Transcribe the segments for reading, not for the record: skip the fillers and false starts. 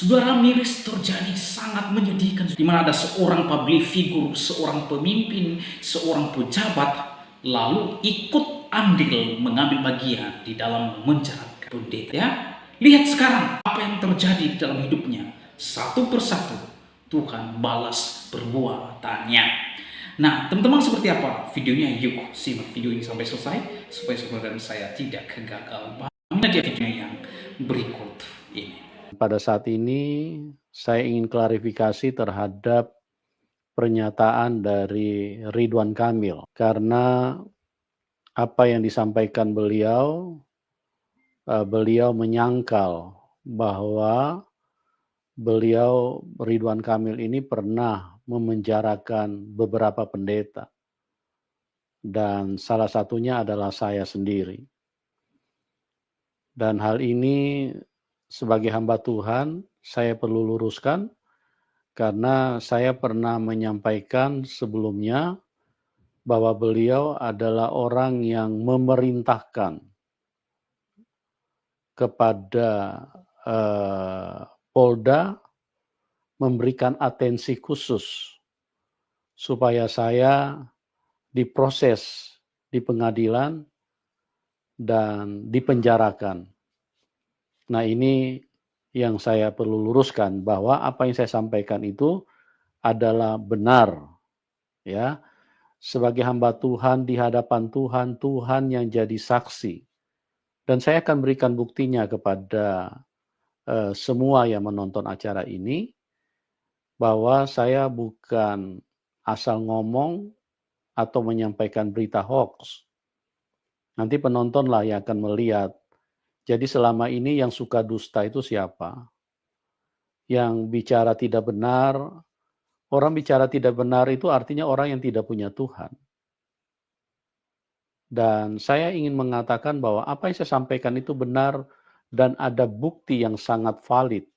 Saudara, miris terjadi sangat menyedihkan di mana ada seorang public figure, seorang pemimpin, seorang pejabat lalu ikut andil mengambil bagian di dalam menjalankan pendeta. Ya, lihat sekarang apa yang terjadi di dalam hidupnya. Satu persatu Tuhan balas perbuatannya. Nah, teman-teman, seperti apa videonya? Yuk simak video ini sampai selesai supaya saudara dan saya tidak gagal. Mana dia videonya yang berikut ini. Pada saat ini saya ingin klarifikasi terhadap pernyataan dari Ridwan Kamil karena apa yang disampaikan beliau menyangkal bahwa beliau Ridwan Kamil ini pernah memenjarakan beberapa pendeta dan salah satunya adalah saya sendiri. Dan hal ini sebagai hamba Tuhan saya perlu luruskan karena saya pernah menyampaikan sebelumnya bahwa beliau adalah orang yang memerintahkan kepada Polda memberikan atensi khusus supaya saya diproses di pengadilan dan dipenjarakan. Nah, ini yang saya perlu luruskan bahwa apa yang saya sampaikan itu adalah benar, ya. Sebagai hamba Tuhan di hadapan Tuhan, Tuhan yang jadi saksi. Dan saya akan berikan buktinya kepada semua yang menonton acara ini bahwa saya bukan asal ngomong atau menyampaikan berita hoax. Nanti penontonlah yang akan melihat. Jadi selama ini yang suka dusta itu siapa? Yang bicara tidak benar, orang bicara tidak benar itu artinya orang yang tidak punya Tuhan. Dan saya ingin mengatakan bahwa apa yang saya sampaikan itu benar dan ada bukti yang sangat valid.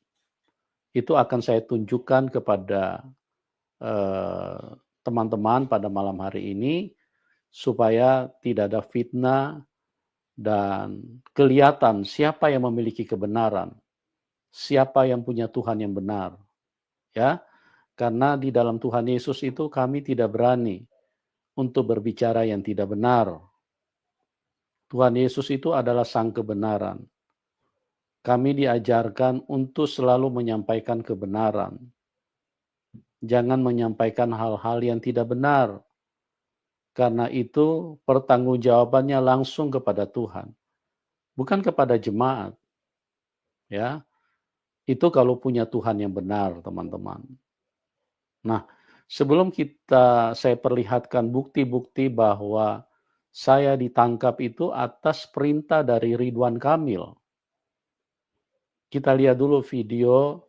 Itu akan saya tunjukkan kepada teman-teman pada malam hari ini supaya tidak ada fitnah dan kelihatan siapa yang memiliki kebenaran, siapa yang punya Tuhan yang benar. Ya, karena di dalam Tuhan Yesus itu kami tidak berani untuk berbicara yang tidak benar. Tuhan Yesus itu adalah sang kebenaran. Kami diajarkan untuk selalu menyampaikan kebenaran. Jangan menyampaikan hal-hal yang tidak benar. Karena itu pertanggungjawabannya langsung kepada Tuhan. Bukan kepada jemaat. Ya, itu kalau punya Tuhan yang benar, teman-teman. Nah, sebelum saya perlihatkan bukti-bukti bahwa saya ditangkap itu atas perintah dari Ridwan Kamil. Kita lihat dulu video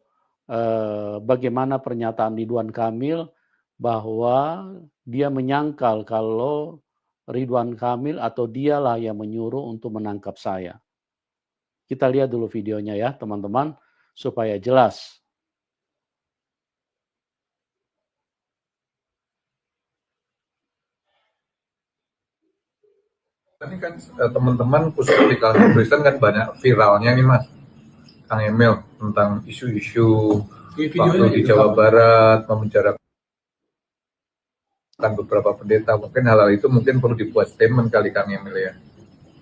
bagaimana pernyataan Ridwan Kamil bahwa dia menyangkal kalau Ridwan Kamil atau dialah yang menyuruh untuk menangkap saya. Kita lihat dulu videonya ya teman-teman supaya jelas. Ini kan teman-teman khusus di kalangan Kristen kan banyak viralnya nih Mas, Kang Emil, tentang isu-isu waktu di Jawa Barat memenjarakan beberapa pendeta. Mungkin hal itu mungkin perlu dibuat statement kali Kang Emil ya.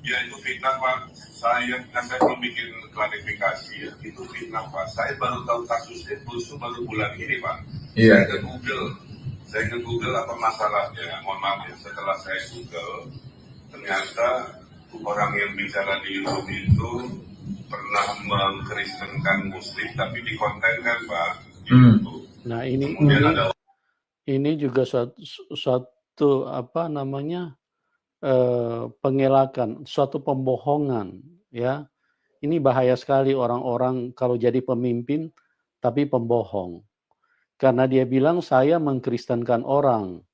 Ya itu fitnah Pak. Saya belum bikin klarifikasi ya. Itu fitnah Pak. Saya baru tahu kasusnya baru bulan ini Pak. Iya. Saya ke Google apa masalahnya. Mohon maaf ya. Setelah saya Google, ternyata orang yang bicara di YouTube itu pernah mengkristenkan Muslim tapi dikontenkan Pak di YouTube. Nah ini juga suatu apa namanya pengelakan, suatu pembohongan, ya. Ini bahaya sekali orang-orang kalau jadi pemimpin tapi pembohong. Karena dia bilang saya mengkristenkan orang.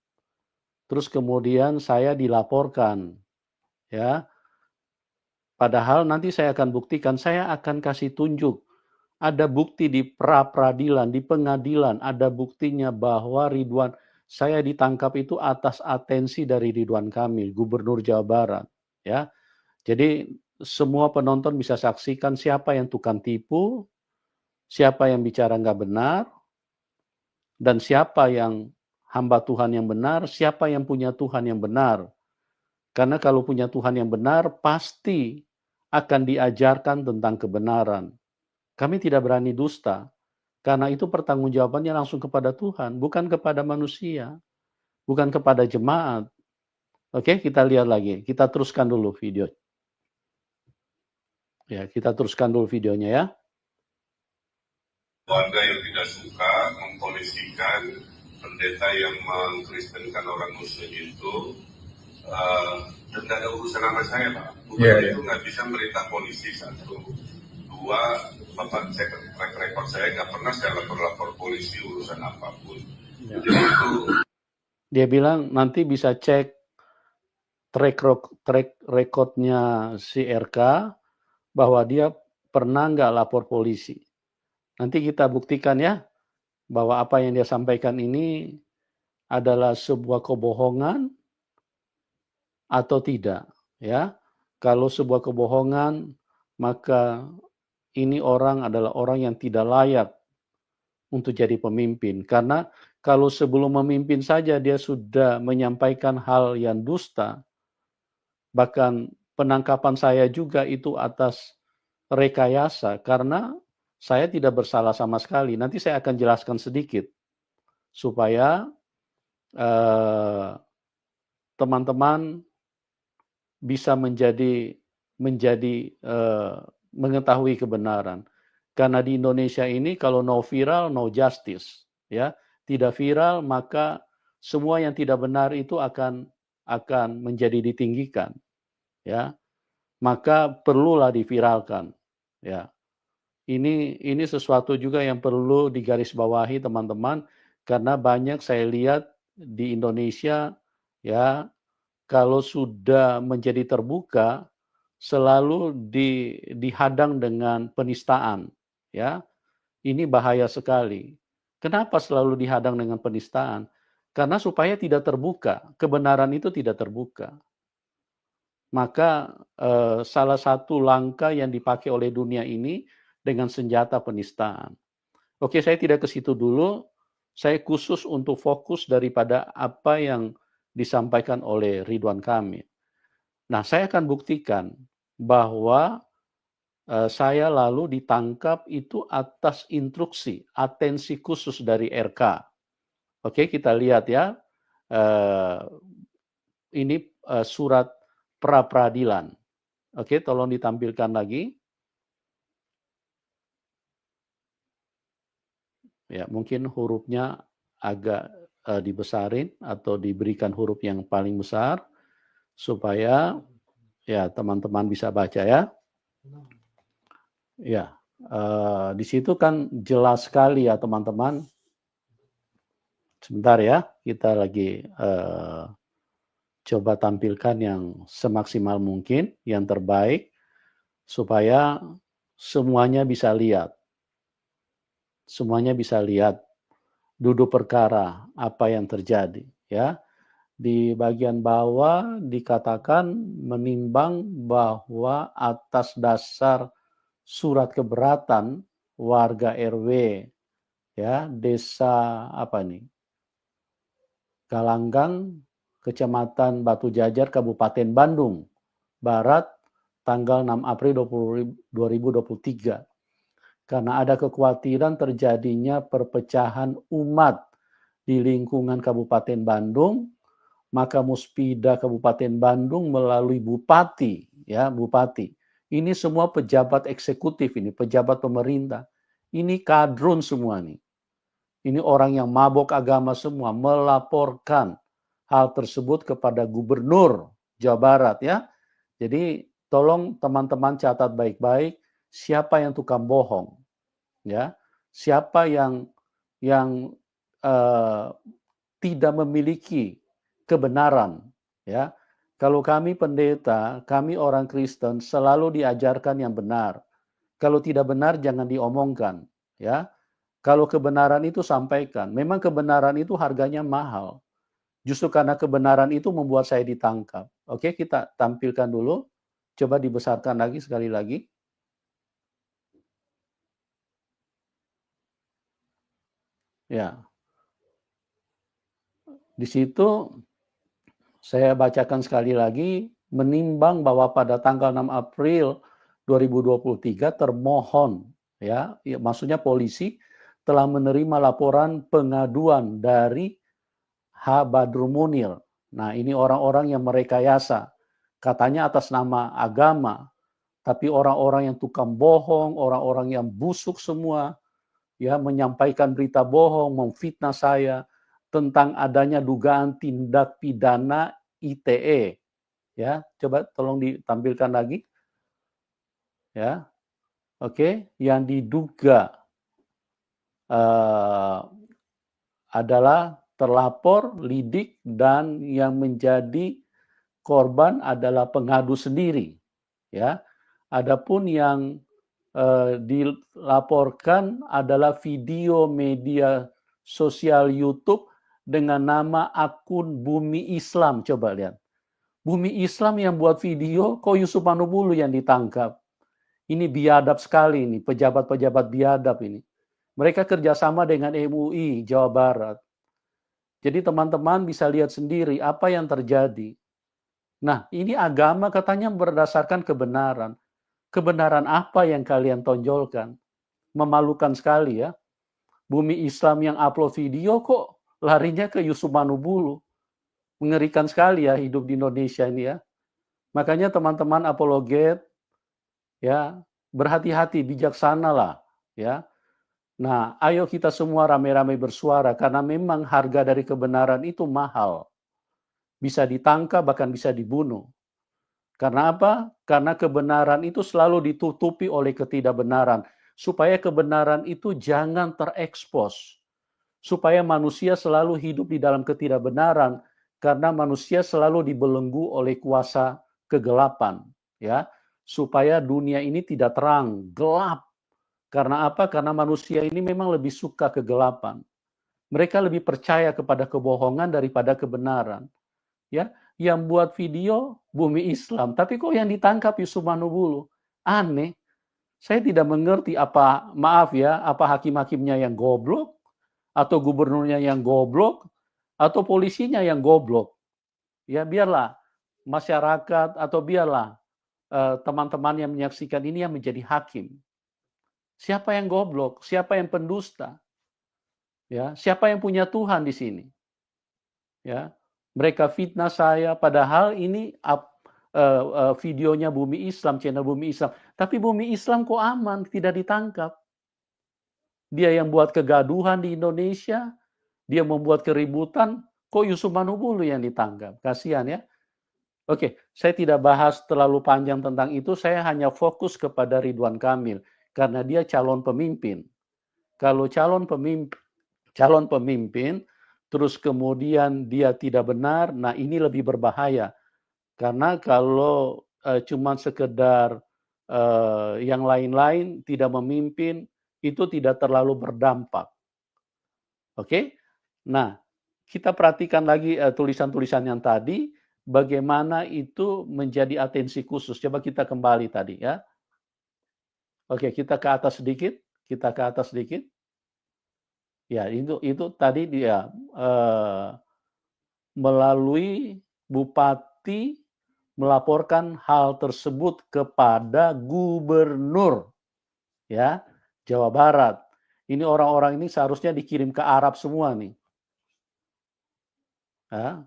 Terus kemudian saya dilaporkan, ya. Padahal nanti saya akan buktikan, saya akan kasih tunjuk. Ada bukti di pra-peradilan, di pengadilan, ada buktinya bahwa saya ditangkap itu atas atensi dari Ridwan Kamil, Gubernur Jawa Barat, ya. Jadi semua penonton bisa saksikan siapa yang tukang tipu, siapa yang bicara nggak benar, dan siapa yang hamba Tuhan yang benar, siapa yang punya Tuhan yang benar. Karena kalau punya Tuhan yang benar, pasti akan diajarkan tentang kebenaran. Kami tidak berani dusta, karena itu pertanggungjawabannya langsung kepada Tuhan, bukan kepada manusia, bukan kepada jemaat. Oke, kita lihat lagi. Kita teruskan dulu video. Ya, kita teruskan dulu videonya ya. Warga yang tidak suka mempolisikan pendeta yang mengkristenkan orang Muslim itu, dan nggak ada urusan sama saya, Pak. Itu nggak bisa merintah polisi, satu. Dua, Bapak cek track record saya, nggak pernah saya lapor polisi urusan apapun. Ya. Jadi itu. Dia bilang nanti bisa cek track recordnya si RK, bahwa dia pernah nggak lapor polisi. Nanti kita buktikan ya, bahwa apa yang dia sampaikan ini adalah sebuah kebohongan atau tidak. Ya, kalau sebuah kebohongan, maka ini orang adalah orang yang tidak layak untuk jadi pemimpin. Karena kalau sebelum memimpin saja dia sudah menyampaikan hal yang dusta, bahkan penangkapan saya juga itu atas rekayasa, karena saya tidak bersalah sama sekali. Nanti saya akan jelaskan sedikit supaya teman-teman bisa mengetahui kebenaran. Karena di Indonesia ini kalau no viral, no justice, ya. Tidak viral maka semua yang tidak benar itu akan menjadi ditinggikan, ya. Maka perlulah diviralkan, ya. Ini sesuatu juga yang perlu digarisbawahi teman-teman, karena banyak saya lihat di Indonesia, ya, kalau sudah menjadi terbuka selalu dihadang dengan penistaan, ya. Ini bahaya sekali. Kenapa selalu dihadang dengan penistaan? Karena supaya tidak terbuka, kebenaran itu tidak terbuka. Maka salah satu langkah yang dipakai oleh dunia ini dengan senjata penistaan. Oke, saya tidak ke situ dulu. Saya khusus untuk fokus daripada apa yang disampaikan oleh Ridwan Kamil. Nah, saya akan buktikan bahwa saya lalu ditangkap itu atas instruksi, atensi khusus dari RK. Oke, kita lihat ya. Ini surat pra-peradilan. Oke, tolong ditampilkan lagi. Ya, mungkin hurufnya agak dibesarin atau diberikan huruf yang paling besar supaya ya teman-teman bisa baca ya. Ya, di situ kan jelas sekali ya teman-teman. Sebentar ya, kita lagi coba tampilkan yang semaksimal mungkin, yang terbaik supaya semuanya bisa lihat. Semuanya bisa lihat duduk perkara apa yang terjadi, ya. Di bagian bawah dikatakan menimbang bahwa atas dasar surat keberatan warga RW, ya, desa apa nih, Galanggang, Kecamatan Batu Jajar, Kabupaten Bandung Barat, tanggal 6 April 2023. Karena ada kekhawatiran terjadinya perpecahan umat di lingkungan Kabupaten Bandung, maka Muspida Kabupaten Bandung melalui Bupati, ya, Bupati. Ini semua pejabat eksekutif ini, pejabat pemerintah. Ini kadrun semua nih. Ini orang yang mabok agama semua melaporkan hal tersebut kepada Gubernur Jawa Barat, ya. Jadi tolong teman-teman catat baik-baik siapa yang tukang bohong, ya. Siapa yang tidak memiliki kebenaran, ya. Kalau kami pendeta, kami orang Kristen selalu diajarkan yang benar. Kalau tidak benar jangan diomongkan, ya. Kalau kebenaran itu sampaikan. Memang kebenaran itu harganya mahal. Justru karena kebenaran itu membuat saya ditangkap. Oke, kita tampilkan dulu. Coba dibesarkan lagi sekali lagi. Ya, di situ saya bacakan sekali lagi, menimbang bahwa pada tanggal 6 April 2023 termohon, maksudnya polisi telah menerima laporan pengaduan dari H. Badrul Munir. Nah, ini orang-orang yang merekayasa, katanya atas nama agama, tapi orang-orang yang tukang bohong, orang-orang yang busuk semua, menyampaikan berita bohong, memfitnah saya tentang adanya dugaan tindak pidana ITE. Ya, coba tolong ditampilkan lagi. Ya, oke, yang diduga adalah terlapor, lidik, dan yang menjadi korban adalah pengadu sendiri. Ya, adapun yang dilaporkan adalah video media sosial YouTube dengan nama akun Bumi Islam. Coba lihat. Bumi Islam yang buat video, kok Yusuf Manubulu yang ditangkap? Ini biadab sekali ini, pejabat-pejabat biadab ini. Mereka kerjasama dengan MUI Jawa Barat. Jadi teman-teman bisa lihat sendiri apa yang terjadi. Nah, ini agama katanya berdasarkan kebenaran. Kebenaran apa yang kalian tonjolkan? Memalukan sekali ya. Bumi Islam yang upload video kok larinya ke Yusuf Manubulu. Mengerikan sekali ya hidup di Indonesia ini ya. Makanya teman-teman apologet ya, berhati-hati, bijaksanalah ya. Nah, ayo kita semua rame-rame bersuara karena memang harga dari kebenaran itu mahal. Bisa ditangkap bahkan bisa dibunuh. Karena apa? Karena kebenaran itu selalu ditutupi oleh ketidakbenaran. Supaya kebenaran itu jangan terekspos. Supaya manusia selalu hidup di dalam ketidakbenaran. Karena manusia selalu dibelenggu oleh kuasa kegelapan. Ya, supaya dunia ini tidak terang, gelap. Karena apa? Karena manusia ini memang lebih suka kegelapan. Mereka lebih percaya kepada kebohongan daripada kebenaran. Ya, yang buat video Bumi Islam, tapi kok yang ditangkap Yusuf Manubulu? Aneh. Saya tidak mengerti apa hakim-hakimnya yang goblok, atau gubernurnya yang goblok, atau polisinya yang goblok. Ya biarlah masyarakat atau biarlah teman-teman yang menyaksikan ini yang menjadi hakim. Siapa yang goblok? Siapa yang pendusta? Ya, siapa yang punya Tuhan di sini? Ya, mereka fitnah saya, padahal ini videonya Bumi Islam, channel Bumi Islam. Tapi Bumi Islam kok aman, tidak ditangkap. Dia yang buat kegaduhan di Indonesia, dia membuat keributan, kok Yusuf Manubulu yang ditangkap? Kasihan ya. Oke, saya tidak bahas terlalu panjang tentang itu, saya hanya fokus kepada Ridwan Kamil. Karena dia calon pemimpin. Kalau calon pemimpin, terus kemudian dia tidak benar, nah ini lebih berbahaya. Karena kalau cuma sekedar yang lain-lain tidak memimpin, itu tidak terlalu berdampak. Oke? Nah, kita perhatikan lagi tulisan-tulisan yang tadi, bagaimana itu menjadi atensi khusus. Coba kita kembali tadi ya. Oke, kita ke atas sedikit. Ya, itu tadi dia melalui bupati melaporkan hal tersebut kepada gubernur ya Jawa Barat. Ini orang-orang ini seharusnya dikirim ke Arab semua nih. Ya.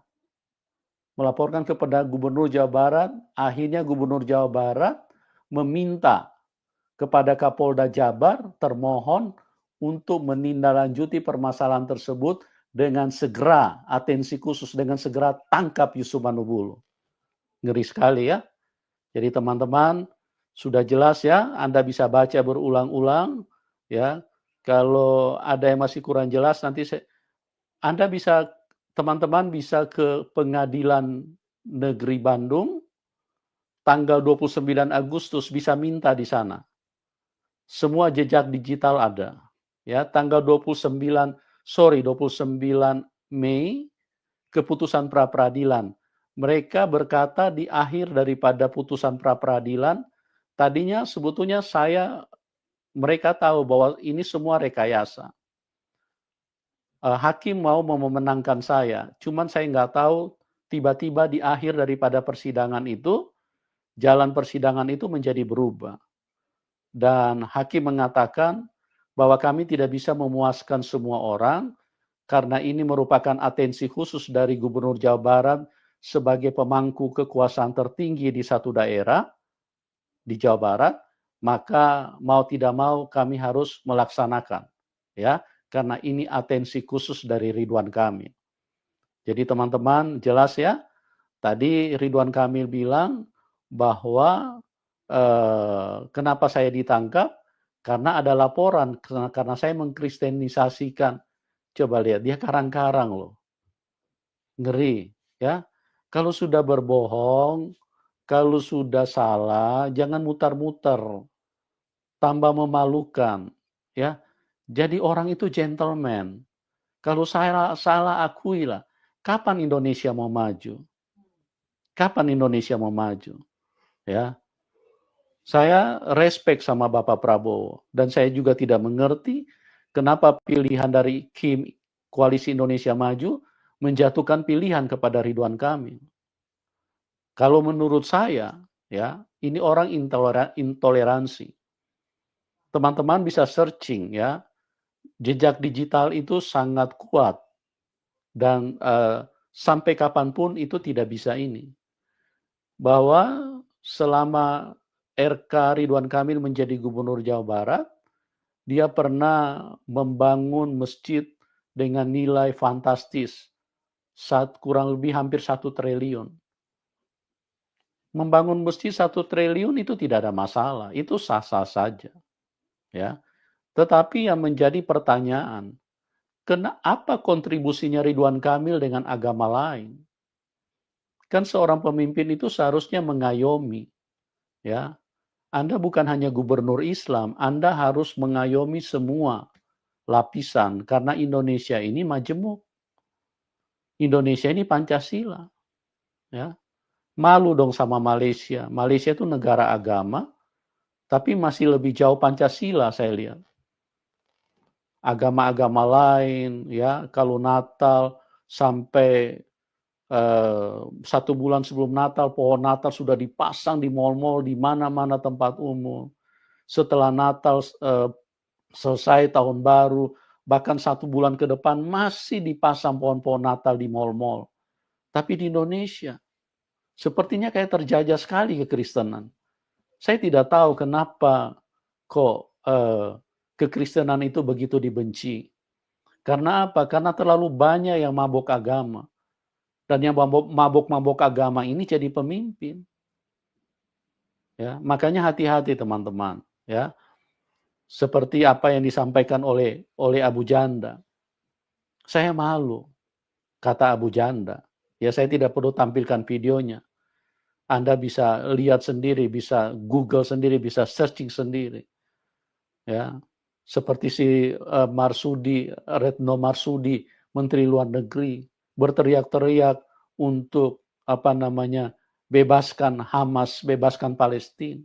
Melaporkan kepada gubernur Jawa Barat, akhirnya gubernur Jawa Barat meminta kepada Kapolda Jabar termohon untuk menindaklanjuti permasalahan tersebut dengan segera, atensi khusus, dengan segera tangkap Yusuf Manubulu. Ngeri sekali ya. Jadi teman-teman sudah jelas ya, Anda bisa baca berulang-ulang ya. Kalau ada yang masih kurang jelas nanti teman-teman bisa ke Pengadilan Negeri Bandung tanggal 29 Agustus bisa minta di sana. Semua jejak digital ada. Ya, tanggal 29 Mei keputusan pra peradilan. Mereka berkata di akhir daripada putusan pra peradilan, tadinya sebetulnya mereka tahu bahwa ini semua rekayasa. hakim mau memenangkan saya. Cuman saya nggak tahu, tiba-tiba di akhir daripada persidangan itu, jalan persidangan itu menjadi berubah. Dan hakim mengatakan bahwa kami tidak bisa memuaskan semua orang, karena ini merupakan atensi khusus dari Gubernur Jawa Barat sebagai pemangku kekuasaan tertinggi di satu daerah di Jawa Barat, maka mau tidak mau kami harus melaksanakan, ya, karena ini atensi khusus dari Ridwan Kamil. Jadi teman-teman jelas ya, tadi Ridwan Kamil bilang bahwa kenapa saya ditangkap, karena ada laporan, karena saya mengkristenisasikan. Coba lihat, dia karang-karang loh. Ngeri, ya. Kalau sudah berbohong, kalau sudah salah, jangan mutar-mutar. Tambah memalukan, ya. Jadi orang itu gentleman. Kalau salah akuilah. Kapan Indonesia mau maju? Kapan Indonesia mau maju? Ya. Saya respect sama Bapak Prabowo, dan saya juga tidak mengerti kenapa pilihan dari Koalisi Indonesia Maju menjatuhkan pilihan kepada Ridwan Kamil. Kalau menurut saya, ya, ini orang intoleransi. Teman-teman bisa searching, ya, jejak digital itu sangat kuat, dan sampai kapanpun itu tidak bisa ini. Bahwa selama RK Ridwan Kamil menjadi Gubernur Jawa Barat, dia pernah membangun masjid dengan nilai fantastis, kurang lebih hampir 1 triliun. Membangun masjid 1 triliun itu tidak ada masalah, itu sah-sah saja. Ya. Tetapi yang menjadi pertanyaan, apa kontribusinya Ridwan Kamil dengan agama lain? Kan seorang pemimpin itu seharusnya mengayomi, ya. Anda bukan hanya gubernur Islam, Anda harus mengayomi semua lapisan, karena Indonesia ini majemuk. Indonesia ini Pancasila. Ya. Malu dong sama Malaysia. Malaysia itu negara agama, tapi masih lebih jauh Pancasila saya lihat. Agama-agama lain, ya, kalau Natal sampai 1 bulan sebelum Natal, pohon Natal sudah dipasang di mal-mal, di mana-mana tempat umum. Setelah Natal selesai tahun baru, bahkan 1 bulan ke depan masih dipasang pohon-pohon Natal di mal-mal. Tapi di Indonesia, sepertinya kayak terjajah sekali kekristenan. Saya tidak tahu kenapa kok kekristenan itu begitu dibenci. Karena apa? Karena terlalu banyak yang mabuk agama. Dan yang mabuk-mabuk agama ini jadi pemimpin. Ya, makanya hati-hati teman-teman, ya. Seperti apa yang disampaikan oleh Abu Janda. Saya malu, kata Abu Janda. Ya, saya tidak perlu tampilkan videonya. Anda bisa lihat sendiri, bisa Google sendiri, bisa searching sendiri. Ya. Seperti si Retno Marsudi, Menteri Luar Negeri, berteriak-teriak untuk bebaskan Hamas, bebaskan Palestina.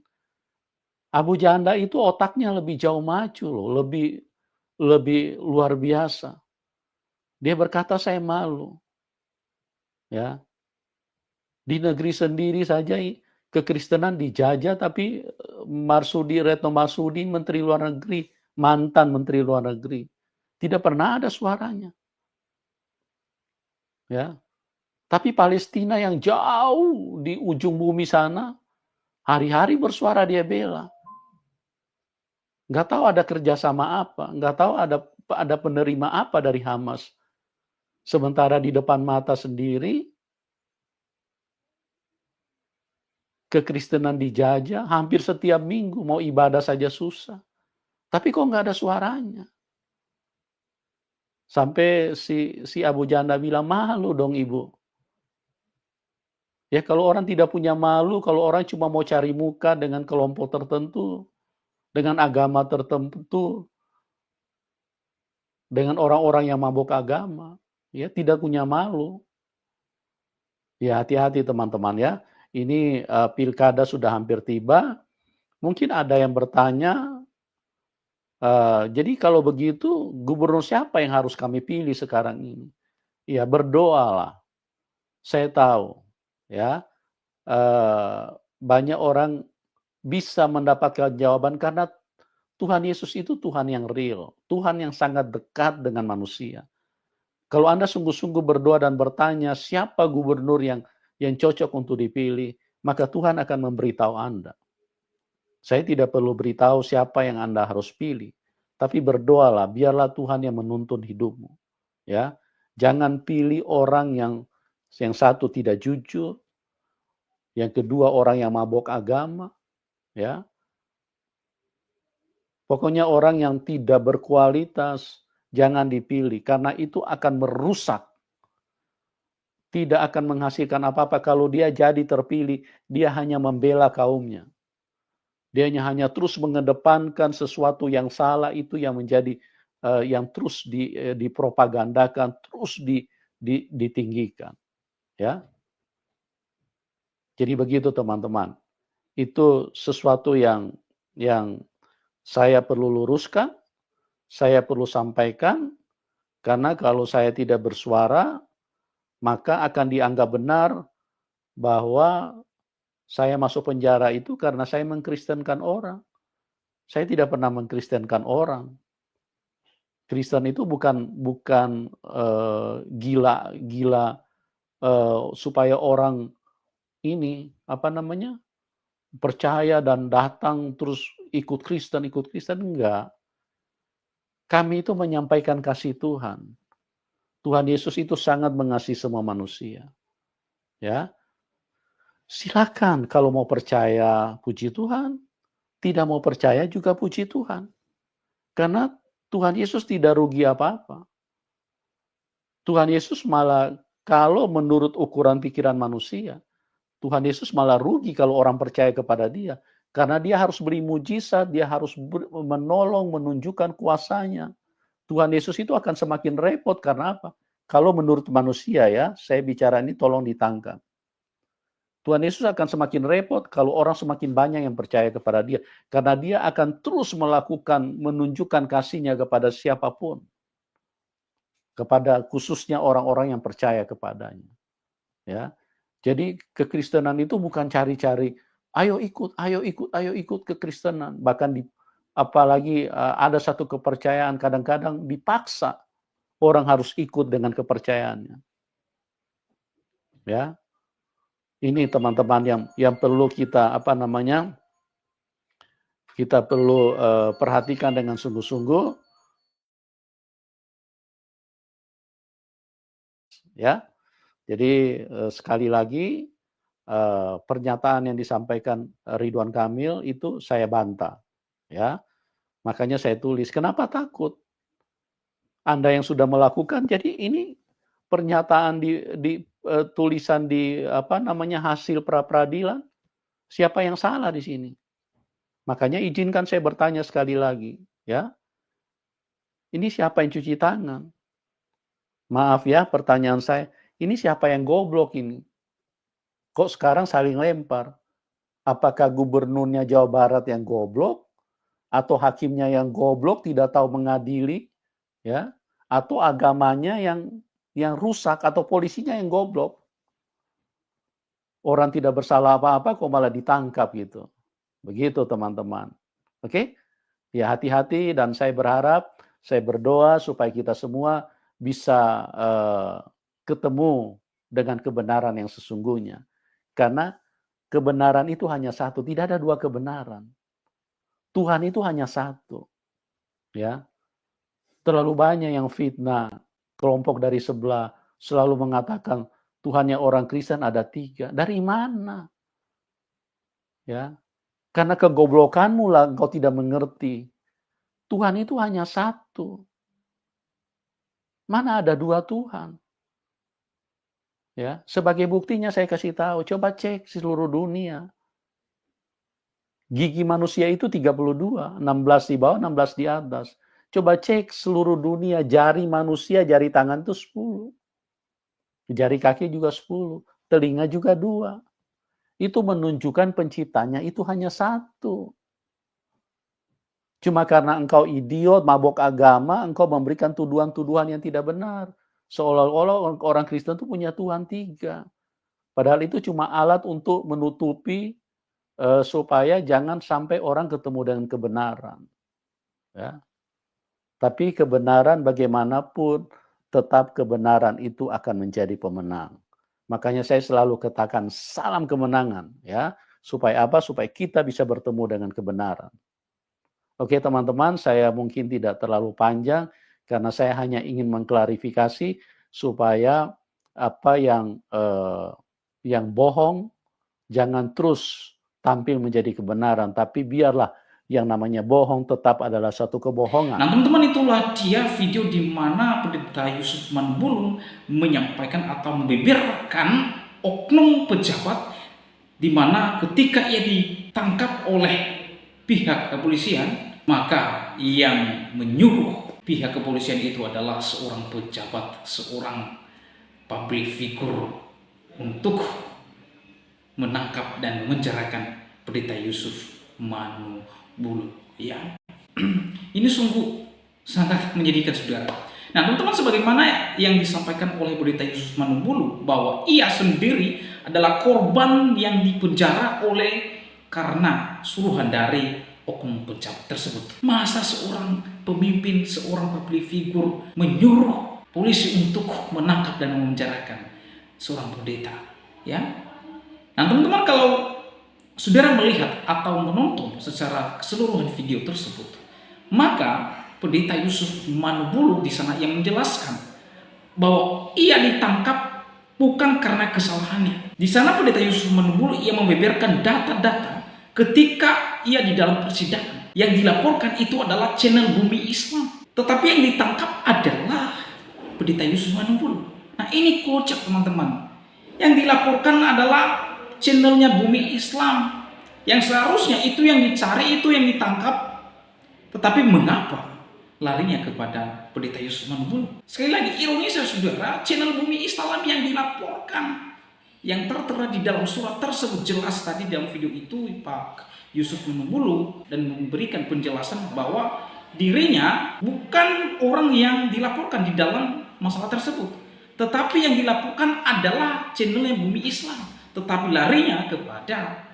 Abu Janda itu otaknya lebih jauh maju loh, lebih luar biasa. Dia berkata saya malu. Ya. Di negeri sendiri saja kekristenan dijajah, tapi Retno Marsudi, Menteri Luar Negeri, mantan Menteri Luar Negeri, tidak pernah ada suaranya. Ya. Tapi Palestina yang jauh di ujung bumi sana, hari-hari bersuara dia bela. Nggak tahu ada kerjasama apa, nggak tahu ada penerima apa dari Hamas. Sementara di depan mata sendiri, kekristenan dijajah, hampir setiap minggu mau ibadah saja susah. Tapi kok nggak ada suaranya? Sampai si Abu Janda bilang, malu dong ibu. Ya kalau orang tidak punya malu, kalau orang cuma mau cari muka dengan kelompok tertentu, dengan agama tertentu, dengan orang-orang yang mabuk agama, ya tidak punya malu. Ya hati-hati teman-teman ya. Ini pilkada sudah hampir tiba. Mungkin ada yang bertanya, Jadi kalau begitu, gubernur siapa yang harus kami pilih sekarang ini? Ya berdoalah. Saya tahu, ya, banyak orang bisa mendapatkan jawaban karena Tuhan Yesus itu Tuhan yang real, Tuhan yang sangat dekat dengan manusia. Kalau Anda sungguh-sungguh berdoa dan bertanya siapa gubernur yang cocok untuk dipilih, maka Tuhan akan memberitahu Anda. Saya tidak perlu beritahu siapa yang Anda harus pilih, tapi berdoalah, biarlah Tuhan yang menuntun hidupmu. Ya, jangan pilih orang yang satu tidak jujur, yang kedua orang yang mabok agama, ya. Pokoknya orang yang tidak berkualitas jangan dipilih karena itu akan merusak. Tidak akan menghasilkan apa-apa kalau dia jadi terpilih, dia hanya membela kaumnya. Dia hanya terus mengedepankan sesuatu yang salah itu yang menjadi yang terus dipropagandakan, terus ditinggikan, ya. Jadi begitu teman-teman. Itu sesuatu yang saya perlu luruskan, saya perlu sampaikan, karena kalau saya tidak bersuara, maka akan dianggap benar bahwa saya masuk penjara itu karena saya mengkristenkan orang. Saya tidak pernah mengkristenkan orang. Kristen itu bukan gila supaya orang ini percaya dan datang terus ikut Kristen enggak. Kami itu menyampaikan kasih Tuhan. Tuhan Yesus itu sangat mengasihi semua manusia. Ya. Silakan kalau mau percaya, puji Tuhan. Tidak mau percaya juga puji Tuhan. Karena Tuhan Yesus tidak rugi apa-apa. Tuhan Yesus malah kalau menurut ukuran pikiran manusia, Tuhan Yesus malah rugi kalau orang percaya kepada dia. Karena dia harus beri mujizat, dia harus menolong, menunjukkan kuasanya. Tuhan Yesus itu akan semakin repot karena apa? Kalau menurut manusia ya, saya bicara ini tolong ditangkap. Tuhan Yesus akan semakin repot kalau orang semakin banyak yang percaya kepada dia. Karena dia akan terus menunjukkan kasihnya kepada siapapun. Kepada khususnya orang-orang yang percaya kepadanya. Ya. Jadi kekristenan itu bukan cari-cari, ayo ikut kekristenan. Bahkan apalagi ada satu kepercayaan kadang-kadang dipaksa orang harus ikut dengan kepercayaannya. Ya. Ini teman-teman yang perlu kita kita perlu perhatikan dengan sungguh-sungguh. Ya. Jadi sekali lagi pernyataan yang disampaikan Ridwan Kamil itu saya bantah. Ya. Makanya saya tulis, kenapa takut? Anda yang sudah melakukan, jadi ini pernyataan tulisan di hasil pra-peradilan, siapa yang salah di sini? Makanya izinkan saya bertanya sekali lagi, ya. Ini siapa yang cuci tangan? Maaf ya, pertanyaan saya, ini siapa yang goblok ini? Kok sekarang saling lempar? Apakah gubernurnya Jawa Barat yang goblok? Atau hakimnya yang goblok, tidak tahu mengadili? Ya, atau agamanya yang rusak, atau polisinya yang goblok? Orang tidak bersalah apa-apa kok malah ditangkap gitu. Begitu teman-teman. Oke? Ya hati-hati dan saya berharap, saya berdoa supaya kita semua bisa ketemu dengan kebenaran yang sesungguhnya. Karena kebenaran itu hanya satu, tidak ada dua kebenaran. Tuhan itu hanya satu. Ya. Terlalu banyak yang fitnah, kelompok dari sebelah selalu mengatakan Tuhannya orang Kristen ada 3. Dari mana? Ya. Karena kegoblokanmu lah engkau tidak mengerti. Tuhan itu hanya satu. Mana ada 2 Tuhan? Ya, sebagai buktinya saya kasih tahu, coba cek seluruh dunia. Gigi manusia itu 32, 16 di bawah, 16 di atas. Coba cek seluruh dunia, jari manusia, jari tangan itu 10. Jari kaki juga 10, telinga juga 2. Itu menunjukkan penciptanya itu hanya satu. Cuma karena engkau idiot, mabok agama, engkau memberikan tuduhan-tuduhan yang tidak benar. Seolah-olah orang Kristen itu punya Tuhan 3. Padahal itu cuma alat untuk menutupi supaya jangan sampai orang ketemu dengan kebenaran. Ya. Tapi kebenaran bagaimanapun, tetap kebenaran itu akan menjadi pemenang. Makanya saya selalu katakan salam kemenangan, ya, supaya apa? Supaya kita bisa bertemu dengan kebenaran. Oke teman-teman, saya mungkin tidak terlalu panjang karena saya hanya ingin mengklarifikasi supaya apa yang bohong jangan terus tampil menjadi kebenaran, tapi biarlah yang namanya bohong tetap adalah satu kebohongan. Nah teman-teman, itulah dia video di mana Pendeta Yusuf Manubulu menyampaikan atau membeberkan oknum pejabat di mana ketika ia ditangkap oleh pihak kepolisian, maka yang menyuruh pihak kepolisian itu adalah seorang pejabat, seorang public figure untuk menangkap dan memenjarakan Pendeta Yusuf Manubulu. Ya, ini sungguh sangat menyedihkan, saudara. Nah teman-teman, sebagaimana yang disampaikan oleh Pendeta Yusuf Manubulu bahwa ia sendiri adalah korban yang dipenjara oleh karena suruhan dari oknum pejabat tersebut. Masa seorang pemimpin, seorang public figure menyuruh polisi untuk menangkap dan memenjarakan seorang pendeta? Ya. Nah teman-teman, kalau saudara melihat atau menonton secara keseluruhan video tersebut, maka Pendeta Yusuf Manubulu di sana yang menjelaskan bahwa ia ditangkap bukan karena kesalahannya. Di sana Pendeta Yusuf Manubulu ia membeberkan data-data ketika ia di dalam persidangan. Yang dilaporkan itu adalah channel Bumi Islam. Tetapi yang ditangkap adalah Pendeta Yusuf Manubulu. Nah ini kocak teman-teman. Yang dilaporkan adalah channelnya Bumi Islam. Yang seharusnya itu yang dicari, itu yang ditangkap. Tetapi mengapa larinya kepada Pendeta Yusuf Manubulu? Sekali lagi ironis ya saudara, channel Bumi Islam yang dilaporkan. Yang tertera di dalam surat tersebut jelas tadi dalam video itu Pak Yusuf Manubulu dan memberikan penjelasan bahwa dirinya bukan orang yang dilaporkan di dalam masalah tersebut, tetapi yang dilaporkan adalah channelnya Bumi Islam, tetapi larinya kepada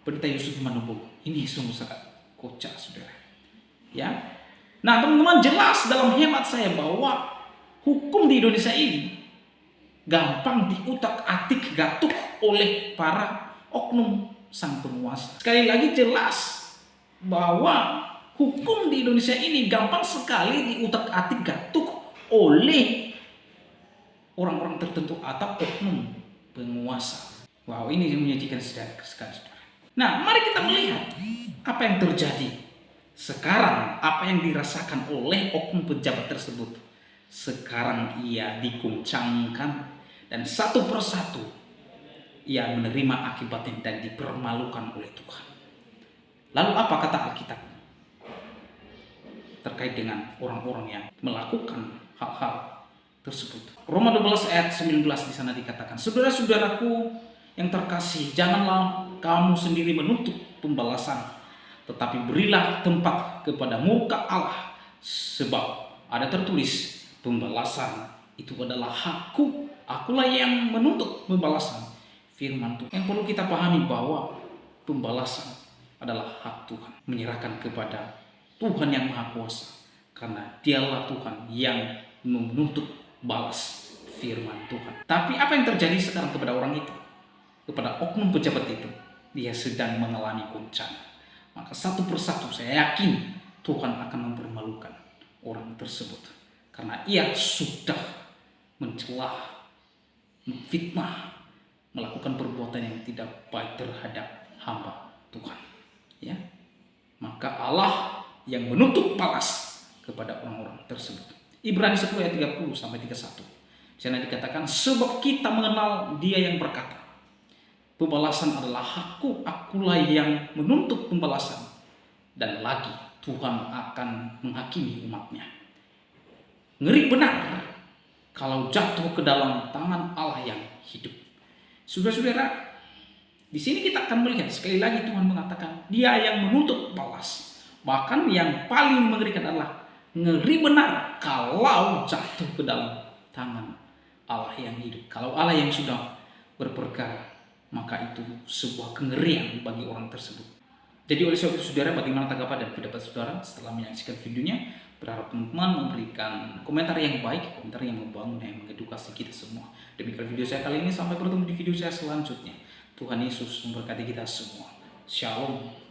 Pendeta Yusuf Manubulu. Ini sungguh sangat kocak, saudara. Ya, nah teman-teman, jelas dalam hemat saya bahwa hukum di Indonesia ini gampang diutak-atik gatuk oleh para oknum sang penguasa. Sekali lagi jelas bahwa hukum di Indonesia ini gampang sekali diutak-atik gatuk oleh orang-orang tertentu atau oknum penguasa. Wow, ini menyedihkan sekali, saudara. Nah, mari kita melihat apa yang terjadi sekarang, apa yang dirasakan oleh oknum pejabat tersebut. Sekarang ia diguncangkan dan satu persatu ia menerima akibatnya dan dipermalukan oleh Tuhan. Lalu apa kata Alkitab terkait dengan orang-orang yang melakukan hal-hal tersebut? Roma 12 ayat 19 di sana dikatakan, saudara-saudaraku yang terkasih, janganlah kamu sendiri menuntut pembalasan, tetapi berilah tempat kepada murka Allah, sebab ada tertulis, pembalasan itu adalah hakku, akulah yang menuntut pembalasan. Firman Tuhan. Yang perlu kita pahami bahwa pembalasan adalah hak Tuhan, menyerahkan kepada Tuhan yang Maha Kuasa, karena Dialah Tuhan yang menuntut balas firman Tuhan. Tapi apa yang terjadi sekarang kepada orang itu, kepada oknum pejabat itu? Dia sedang mengalami goncangan. Maka satu persatu saya yakin Tuhan akan mempermalukan orang tersebut, karena ia sudah mencelah, memfitnah, melakukan perbuatan yang tidak baik terhadap hamba Tuhan. Ya, maka Allah yang menuntut balas kepada orang-orang tersebut. Ibrani 10 ayat 30 sampai 31. Di sana dikatakan, sebab kita mengenal Dia yang berkata, pembalasan adalah hakku, akulah yang menuntut pembalasan, dan lagi Tuhan akan menghakimi umatnya. Ngeri benar kalau jatuh ke dalam tangan Allah yang hidup. Saudara-saudara, di sini kita akan melihat sekali lagi Tuhan mengatakan Dia yang menuntut balas. Bahkan yang paling mengerikan adalah ngeri benar kalau jatuh ke dalam tangan Allah yang hidup. Kalau Allah yang sudah berperkara, maka itu sebuah kengerian bagi orang tersebut. Jadi oleh sebab itu saudara, bagaimana tanggapan dan pendapat saudara setelah menyaksikan videonya? Berharap teman-teman memberikan komentar yang baik, komentar yang membangun, yang mengedukasi kita semua. Demikian video saya kali ini, sampai bertemu di video saya selanjutnya. Tuhan Yesus memberkati kita semua. Shalom.